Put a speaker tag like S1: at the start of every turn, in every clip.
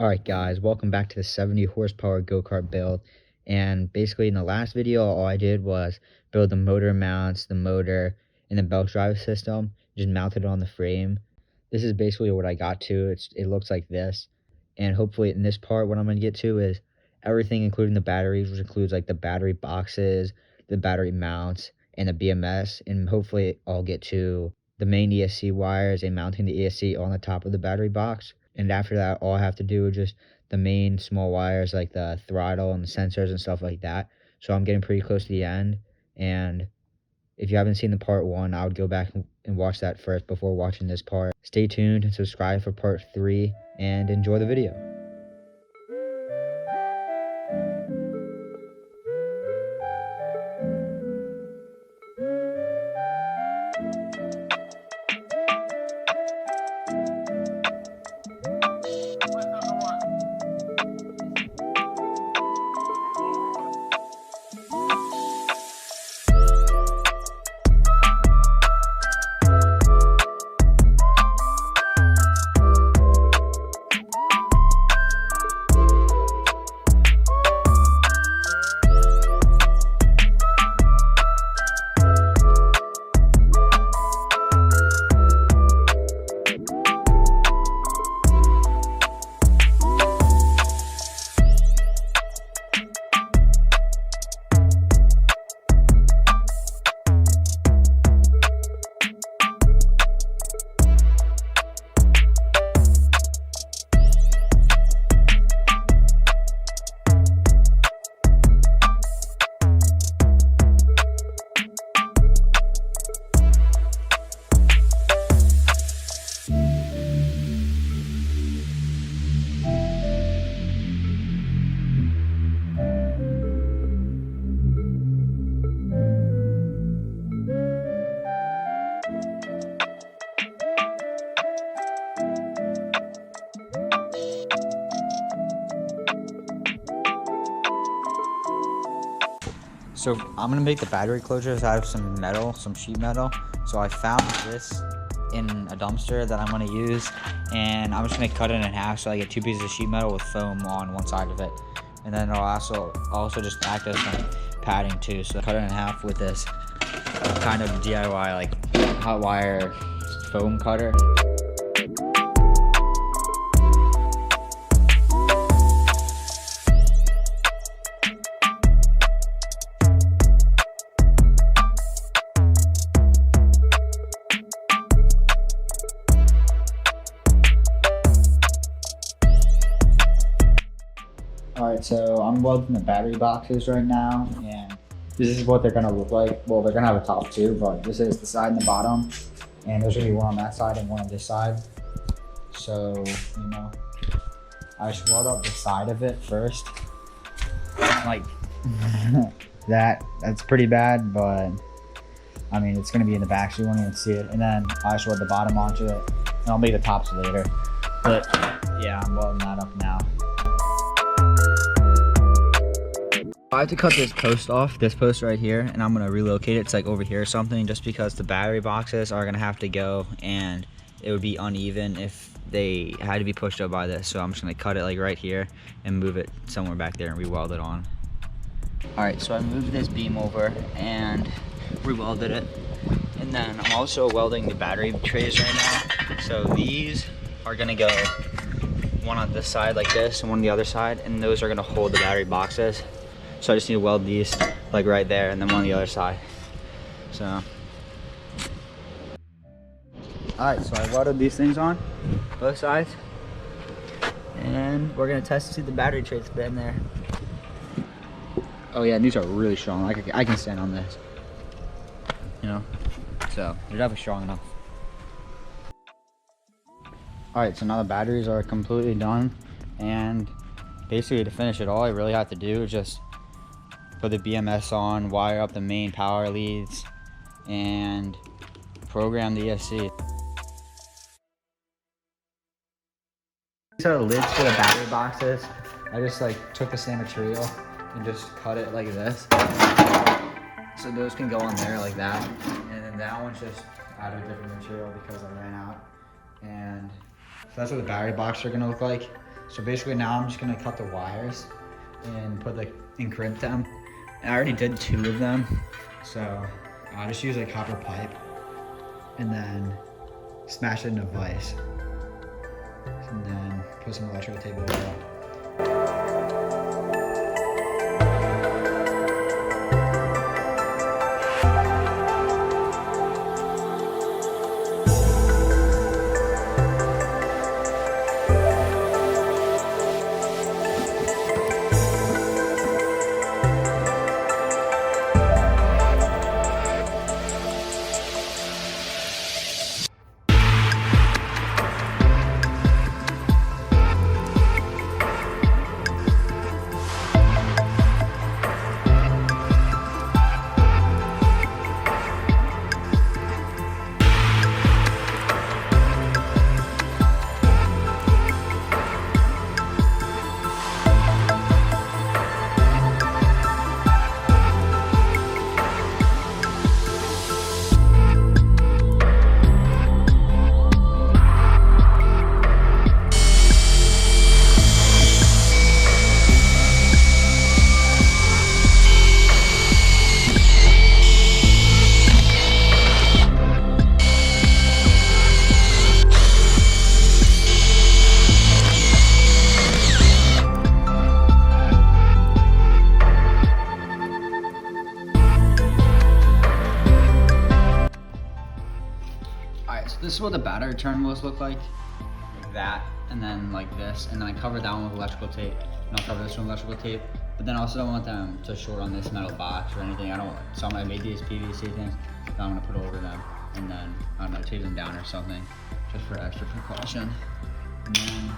S1: Alright guys, welcome back to the 70 horsepower go-kart build. And basically in the last video, all I did was build the motor mounts, the motor, and the belt drive system. Just mounted it on the frame. This is basically what I got to. It looks like this. And hopefully in this part, what I'm going to get to is everything including the batteries, which includes like the battery boxes, the battery mounts, and the BMS. And hopefully I'll get to the main ESC wires and mounting the ESC on the top of the battery box. And after that, all I have to do is just the main small wires like the throttle and the sensors and stuff like that. So I'm getting pretty close to the end. And if you haven't seen the part 1, I would go back and watch that first before watching this part. Stay tuned and subscribe for part 3 and enjoy the video. So I'm gonna make the battery closures out of some metal, some sheet metal. So I found this in a dumpster that I'm gonna use, and I'm just gonna cut it in half so I get 2 pieces of sheet metal with foam on one side of it. And then I'll also just act as some padding too. So I cut it in half with this kind of DIY like hot wire foam cutter. Alright, so I'm welding the battery boxes right now, and this is what they're gonna look like. Well, they're gonna have a top too, but this is the side and the bottom, and there's gonna be one on that side and one on this side. So, you know, I just weld up the side of it first. Like, that's pretty bad, but I mean, it's gonna be in the back, so you won't even see it. And then I just weld the bottom onto it, and I'll make the tops later. But yeah, I'm welding that up now. I have to cut this post off, this post right here, and I'm gonna relocate it. It's like over here or something, just because the battery boxes are gonna have to go, and it would be uneven if they had to be pushed up by this. So I'm just gonna cut it like right here and move it somewhere back there and re-weld it on. All right, so I moved this beam over and re-welded it. And then I'm also welding the battery trays right now. So these are gonna go one on this side like this and one on the other side, and those are gonna hold the battery boxes. So I just need to weld these like right there and then one on the other side. So. All right, so I welded these things on both sides, and we're gonna test to see the battery trays fit in there. Oh yeah, and these are really strong. I can stand on this, you know? So they're definitely strong enough. All right, so now the batteries are completely done, and basically to finish it all, I really have to do is just put the BMS on, wire up the main power leads, and program the ESC. These are the lids for the battery boxes. I just like took the same material and just cut it like this. So those can go on there like that. And then that one's just out of a different material because I ran out. And so that's what the battery boxes are gonna look like. So basically now I'm just gonna cut the wires and crimp them. And I already did 2 of them. So I'll just use a copper pipe and then smash it into vise. And then put some electrical tape over it. This is what the battery terminals look like that, and then like this, and then I covered that one with electrical tape, and I'll cover this one with electrical tape. But then I also don't want them to short on this metal box or anything. So I made these PVC things that I'm gonna put over them, and then I don't know, tape them down or something, just for extra precaution. And then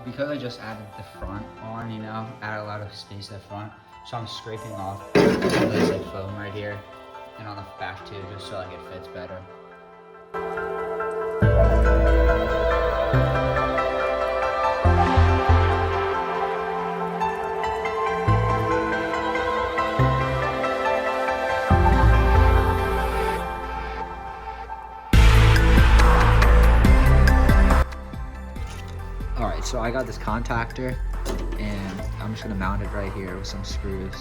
S1: because I just added the front on, you know, added a lot of space at the front, so I'm scraping off this like foam right here and on the back too, just so like it fits better. Alright, so I got this contactor, and I'm just gonna mount it right here with some screws.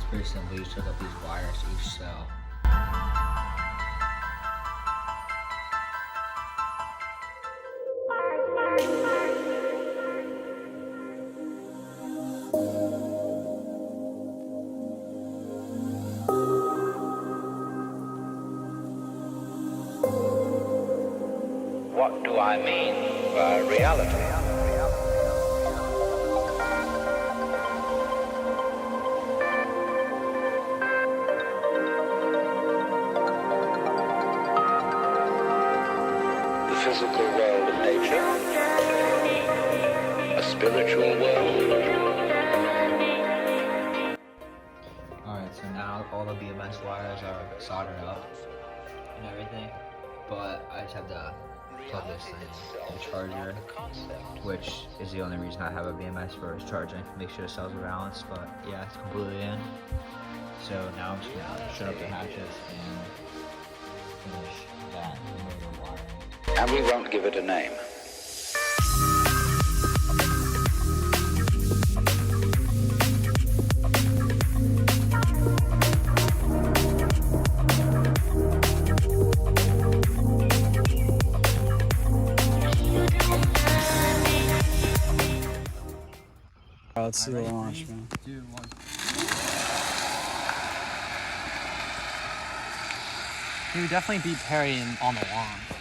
S1: Pretty simple. You just hook up these wires to each cell.
S2: What do I mean by reality? Physical world of nature, a spiritual world.
S1: Alright, so now all the BMS wires are soldered up and everything, but I just have to plug this in, the charger, which is the only reason I have a BMS for is charging, make sure the cells are balanced, but yeah, it's completely in. So now I'm just gonna shut up the hatches and finish that motor wiring.
S2: And we won't give it a name.
S3: let's see the launch, man.
S4: 3, 2, 1. He would definitely beat Perry on the lawn.